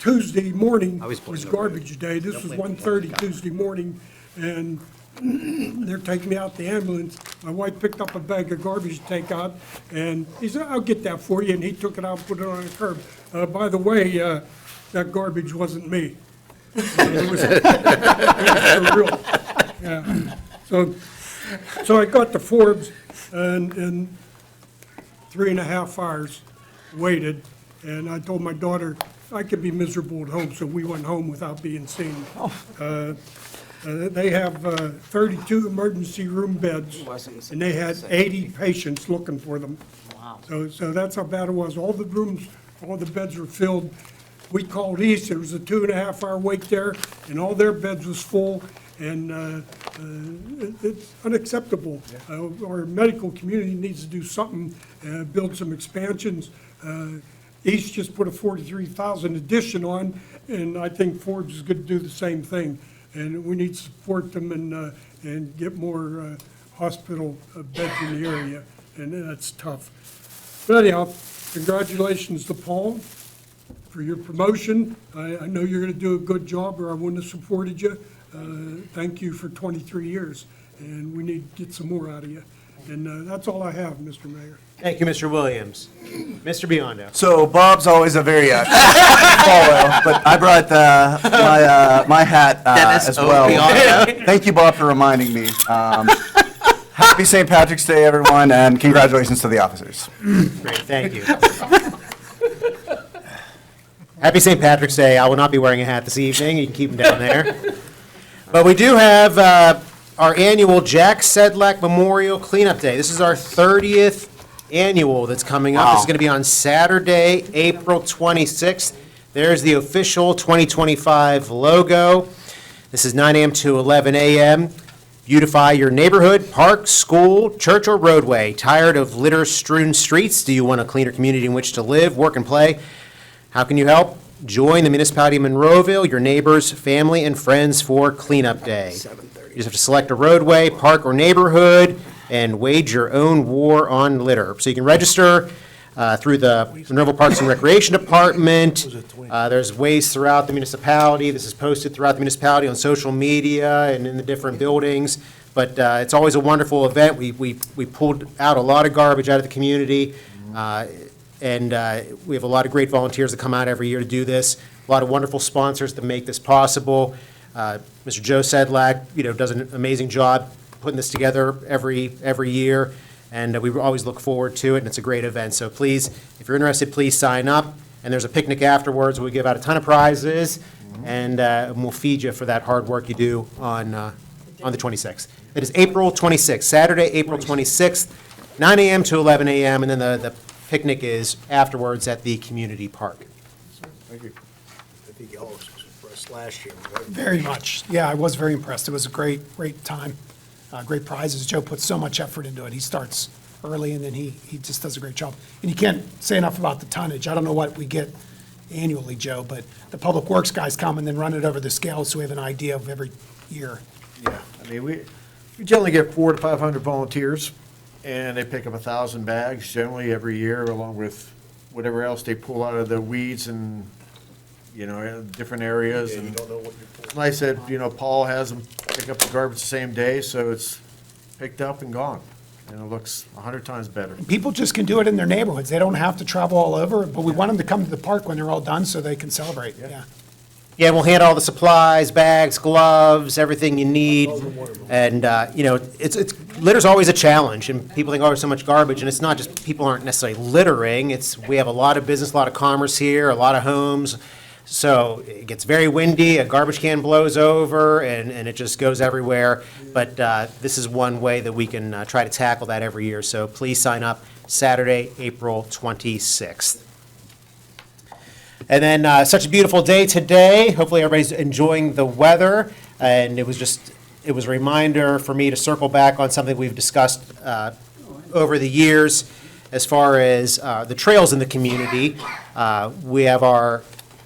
Tuesday morning I was was pulling over. garbage day. This was 1:30 Tuesday morning, and they're taking me out the ambulance. My wife picked up a bag of garbage to take out, and he said, "I'll get that for you," and he took it out and put it on the curb. By the way, that garbage wasn't me. It was for real. Yeah. So I got to Forbes, and 3.5 hours waited, and I told my daughter I could be miserable at home, so we went home without being seen. They have 32 emergency room beds, and they had 80 patients looking for them. Wow. So that's how bad it was. All the rooms, all the beds were filled. We called east, there was a 2.5 hour wait there, and all their beds was full, and it's unacceptable. Our medical community needs to do something, build some expansions. East just put a 43,000 addition on, and I think Forbes is going to do the same thing. And we need to support them and get more hospital beds in the area, and that's tough. But anyhow, congratulations to Paul for your promotion. I know you're going to do a good job, or I wouldn't have supported you. Thank you for 23 years, and we need to get some more out of you. And that's all I have, Mr. Mayor. Thank you, Mr. Williams. Mr. Biondo. So Bob's always a very follow, but I brought my hat Dennis as O. well. Biondo. Thank you, Bob, for reminding me. Happy St. Patrick's Day, everyone, and congratulations to the officers. Great, thank you. Happy St. Patrick's Day. I will not be wearing a hat this evening. You can keep them down there. But we do have our annual Jack Sedlak Memorial Cleanup Day. This is our 30th annual that's coming up. This is going to be on Saturday, April 26th. There's the official 2025 logo. This is 9 a.m. to 11 a.m. Beautify your neighborhood, park, school, church, or roadway. Tired of litter-strewn streets? Do you want a cleaner community in which to live, work, and play? How can you help? Join the Municipality of Monroeville, your neighbors, family, and friends for Cleanup Day. You just have to select a roadway, park, or neighborhood and wage your own war on litter. So you can register through the Monroeville Parks and Recreation Department. There's ways throughout the municipality. This is posted throughout the municipality on social media and in the different buildings. But it's always a wonderful event. We pulled out a lot of garbage out of the community. And we have a lot of great volunteers that come out every year to do this. A lot of wonderful sponsors to make this possible. Mr. Joe Sedlak, does an amazing job putting this together every year, and we always look forward to it, and it's a great event. So please, if you're interested, please sign up. And there's a picnic afterwards. We give out a ton of prizes, and we'll feed you for that hard work you do on the 26th. It is April 26th, Saturday, April 26th, 9 a.m. to 11 a.m., and then the picnic is afterwards at the community park. Thank you. I think y'all was impressed last year. Very much. Yeah, I was very impressed. It was a great time. Great prizes. Joe put so much effort into it. He starts early, and then he just does a great job. And you can't say enough about the tonnage. I don't know what we get annually, Joe, but the Public Works guys come and then run it over the scale, so we have an idea of every year. Yeah, I mean, we generally get 400 to 500 volunteers, and they pick up 1,000 bags generally every year, along with whatever else they pull out of the weeds and, different areas. Yeah, you And don't know what you're pulling. like I said, Paul has them pick up the garbage the same day, so it's picked up and gone. And it looks 100 times better. People just can do it in their neighborhoods. They don't have to travel all over, but we want them to come to the park when they're all done so they can celebrate. Yeah. Yeah, we'll hand all the supplies, bags, gloves, everything you need. And, litter's always a challenge, and people think, oh, there's so much garbage, and it's not just, people aren't necessarily littering. We have a lot of business, a lot of commerce here, a lot of homes. So it gets very windy, a garbage can blows over, and it just goes everywhere. But this is one way that we can try to tackle that every year. So please sign up Saturday, April 26th. And then such a beautiful day today. Hopefully everybody's enjoying the weather. And it was a reminder for me to circle back on something we've discussed over the years as far as the trails in the community. We have our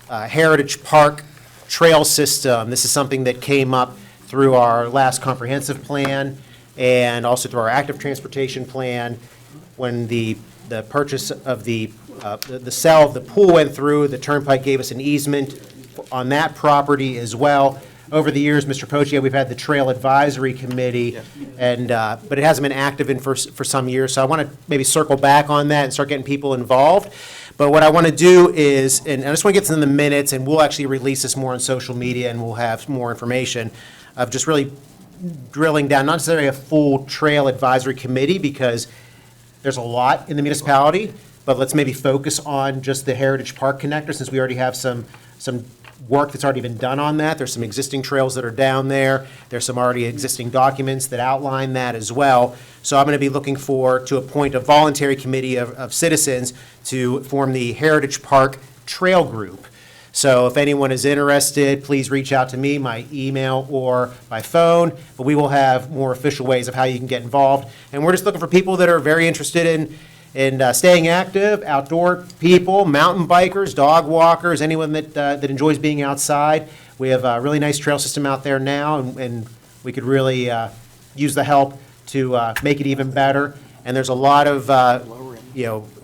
Heritage Park trail system. This is something that came up through our last comprehensive plan and also through our active transportation plan. When the purchase of the sale of the pool went through, the Turnpike gave us an easement on that property as well. Over the years, Mr. Pochia, we've had the Trail Advisory Committee, and, but it hasn't been active for some years, so I want to maybe circle back on that and start getting people involved. But what I want to do is, and I just want to get to the minutes, and we'll actually release this more on social media, and we'll have more information of just really drilling down, not necessarily a full Trail Advisory Committee, because there's a lot in the municipality, but let's maybe focus on just the Heritage Park connector, since we already have some work that's already been done on that. There's some existing trails that are down there. There's some already existing documents that outline that as well. So I'm going to be looking to appoint a voluntary committee of citizens to form the Heritage Park Trail Group. So if anyone is interested, please reach out to me, my email or by phone, but we will have more official ways of how you can get involved. And we're just looking for people that are very interested in staying active, outdoor people, mountain bikers, dog walkers, anyone that enjoys being outside. We have a really nice trail system out there now, and we could really use the help to make it even better. And there's a lot of,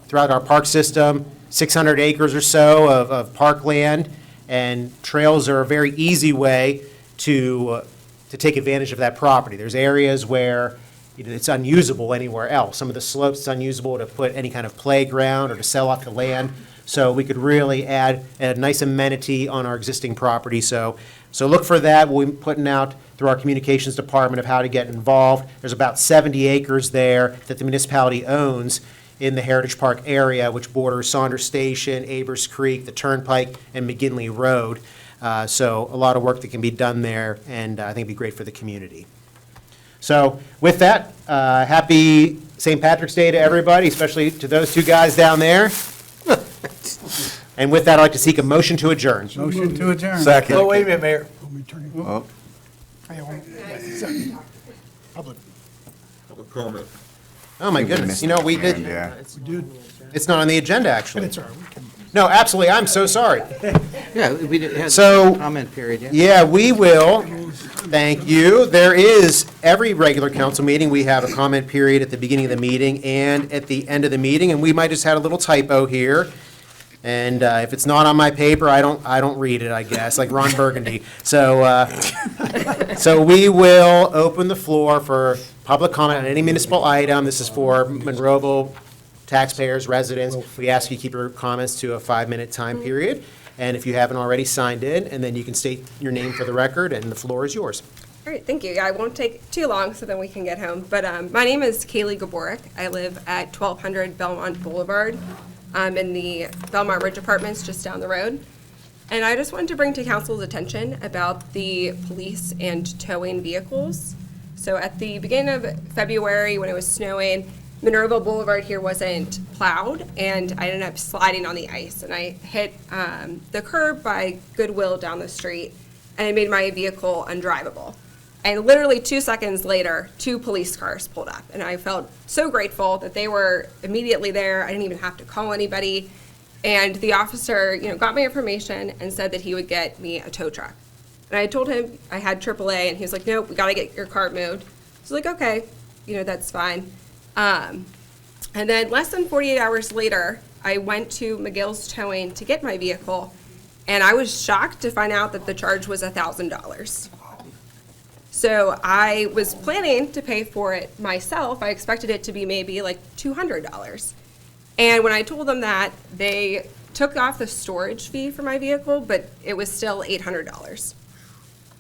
throughout our park system, 600 acres or so of parkland, and trails are a very easy way to take advantage of that property. There's areas where it's unusable anywhere else. Some of the slopes, it's unusable to put any kind of playground or to sell off the land. So we could really add a nice amenity on our existing property. So look for that. We'll be putting out through our communications department of how to get involved. There's about 70 acres there that the municipality owns in the Heritage Park area, which borders Saunders Station, Abers Creek, the Turnpike, and McGinley Road. So a lot of work that can be done there, and I think it'd be great for the community. So with that, happy St. Patrick's Day to everybody, especially to those two guys down there. And with that, I'd like to seek a motion to adjourn. Motion to adjourn. Second. Oh, wait a minute, Mayor. Oh. Public. Public comment. Oh, my goodness. You know, we did, Yeah. it's not on the agenda, actually. It's all right, we can- No, absolutely, I'm so sorry. Yeah, we did have So- a comment period, yeah. Yeah, we will. Thank you. There is, every regular council meeting, we have a comment period at the beginning of the meeting and at the end of the meeting, and we might just had a little typo here. And if it's not on my paper, I don't read it, I guess, like Ron Burgundy. So, so we will open the floor for public comment on any municipal item. This is for Monroeville taxpayers, residents. We ask you to keep your comments to a 5-minute time period. And if you haven't already signed in, and then you can state your name for the record, and the floor is yours. All right, thank you. Yeah, I won't take too long, so then we can get home. But my name is Kaylee Gaborik. I live at 1200 Belmont Boulevard. I'm in the Belmont Ridge Apartments just down the road. And I just wanted to bring to council's attention about the police and towing vehicles. So at the beginning of February, when it was snowing, Monroeville Boulevard here wasn't plowed, and I ended up sliding on the ice. And I hit the curb by Goodwill down the street, and it made my vehicle undrivable. And literally 2 seconds later, 2 police cars pulled up. And I felt so grateful that they were immediately there. I didn't even have to call anybody. And the officer, got my information and said that he would get me a tow truck. And I told him I had AAA, and he was like, nope, we gotta get your car moved. So I was like, okay, that's fine. And then less than 48 hours later, I went to McGill's Towing to get my vehicle, and I was shocked to find out that the charge was $1,000. So I was planning to pay for it myself. I expected it to be maybe like $200. And when I told them that, they took off the storage fee for my vehicle, but it was still $800.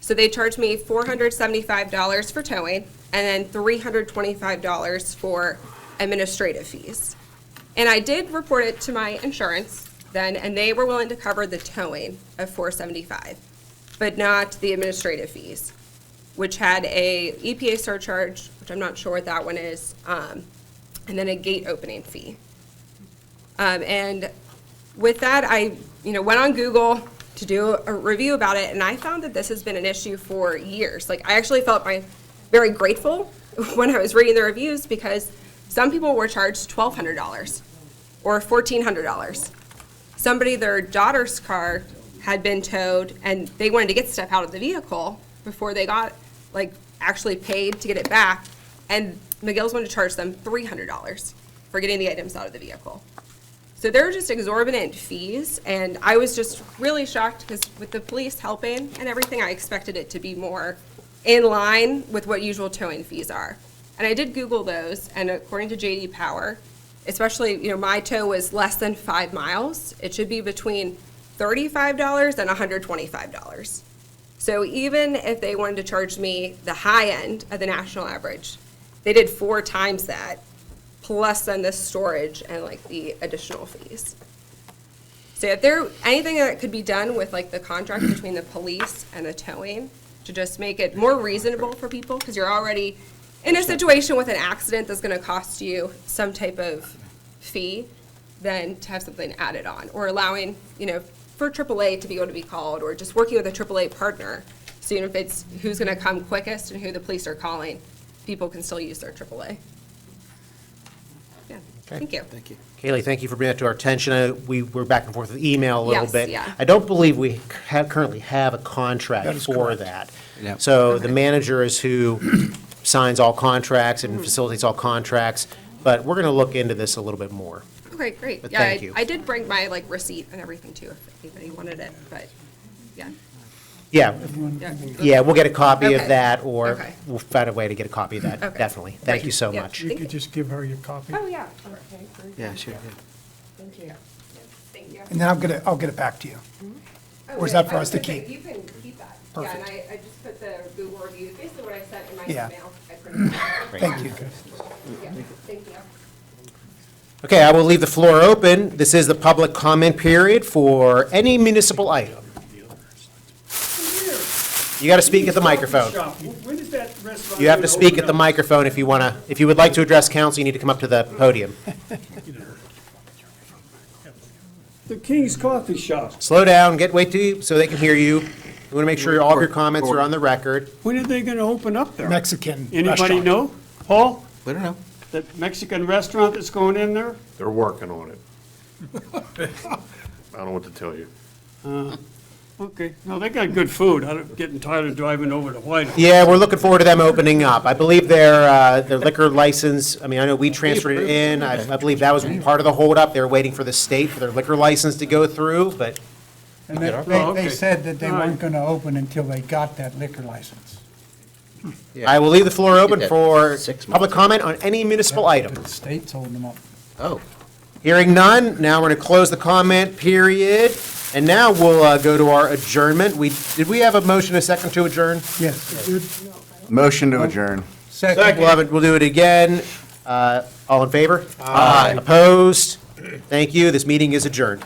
So they charged me $475 for towing, and then $325 for administrative fees. And I did report it to my insurance then, and they were willing to cover the towing of $475, but not the administrative fees, which had a EPA surcharge, which I'm not sure what that one is, and then a gate opening fee. And with that, I went on Google to do a review about it, and I found that this has been an issue for years. Like, I actually felt very grateful when I was reading the reviews, because some people were charged $1,200 or $1,400. Somebody, their daughter's car had been towed, and they wanted to get stuff out of the vehicle before they got, like, actually paid to get it back, and McGill's wanted to charge them $300 for getting the items out of the vehicle. So there were just exorbitant fees, and I was just really shocked, because with the police helping and everything, I expected it to be more in line with what usual towing fees are. And I did Google those, and according to J.D. Power, especially, my tow was less than 5 miles, it should be between $35 and $125. So even if they wanted to charge me the high end of the national average, they did 4 times that, plus then the storage and like the additional fees. So if there, anything that could be done with like the contract between the police and the towing to just make it more reasonable for people, because you're already in a situation with an accident that's gonna cost you some type of fee, then to have something added on, or allowing, for AAA to be able to be called, or just working with a AAA partner. So even if it's who's gonna come quickest and who the police are calling, people can still use their AAA. Yeah, thank you. Thank you. Kaylee, thank you for bringing that to our attention. We were back and forth with email a little Yes, bit. yeah. I don't believe we currently have a contract That is for correct. that. Yeah. So the manager is who signs all contracts and facilitates all contracts, but we're going to look into this a little bit more. Okay, great. But Yeah, thank you. I did bring my like receipt and everything too, if anybody wanted it, but, yeah. Yeah, Yeah. yeah, we'll get a copy of Okay. that, or Okay. we'll find a way to get a copy of that, Okay. definitely. Thank you so Yeah. much. You could just give her your copy. Oh, yeah. Yeah, sure. Thank you. Thank you. And then I'll get it back to you. Oh, Or is yeah, that for I us was to gonna say, keep? You can keep that. Yeah, and Perfect. I just put the Google review, basically what I sent in my Yeah. email. I printed it out. Thank you. Yeah, thank you. Okay, I will leave the floor open. This is the public comment period for any municipal item. You got to speak at the microphone. When is that restaurant? You have to gonna speak open at the up? microphone if you want to, if you would like to address council, you need to come up to the podium. The King's Coffee Shop. Slow down, wait till you, so they can hear you. We want to make sure all of your comments are on the record. When are they gonna open up there? Mexican Anybody restaurant. know? Paul? We don't know. That Mexican restaurant that's going in there? They're working on it. I don't know what to tell you. Okay, no, they got good food. I'm getting tired of driving over to White. Yeah, we're looking forward to them opening up. I believe their liquor license, I mean, I know we transferred it in. I believe that was part of the holdup. They were waiting for the state for their liquor license to go through, but And they, Oh, they okay. said that they All right. weren't gonna open until they got that liquor license. I will leave the floor open that for 6 months public comment on any municipal item. The state's holding them up. Oh, Hearing none, now we're going to close the comment period, and now we'll go to our adjournment. Did we have a motion, a second to adjourn? Yes. Motion to adjourn. Second. We'll do it again. All in favor? Aye. Opposed? Thank you. This meeting is adjourned.